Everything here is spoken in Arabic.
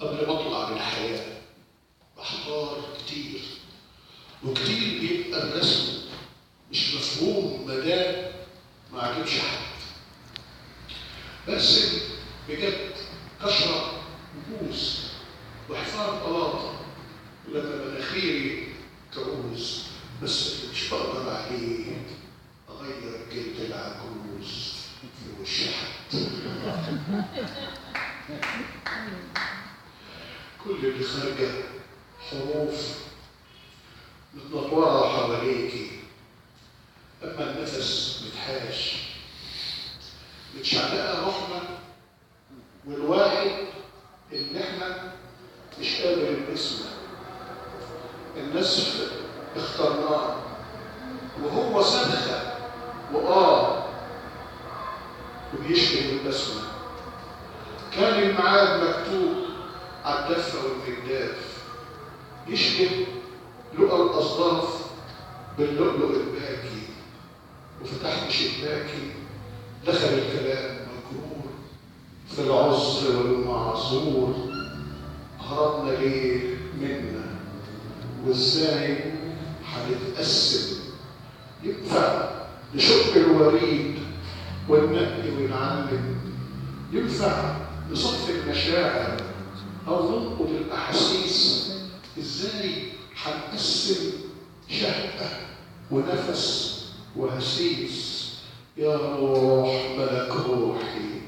قبل ما اطلع للحياه بحتار كتير، وكتير بيبقى الرسم مش مفهوم مدام ما عجبش حد. برسم بجد كشرة وبوس وحفار بلاطة ولما مناخيري كعوز، بس اللي مش بقدر عليه اغير جلد العجوز في وش حد. كل اللي خارجه حروف متنطوره حواليكي، اما النفس متحاش متشعلقه روحنا، والواحد اللي احنا مش قادر نسمع. النسف اخترناه وهو سنخه وبيشبه البسمه. كان الميعاد مكتوب على الدفه والمجداف، يشبه لقى الاصداف باللؤلؤ الباكي. وفتحت شباكي دخل الكلام مجرور في العذر والمعذور. هربنا ليه منا وازاي هنتقسم؟ ينفع نشق الوريد وننقي ونعلم؟ ينفع نصفي المشاعر او ننقض الاحاسيس؟ ازاي هنقسم شهقه ونفس وهسيس؟ يا روح ملك روحي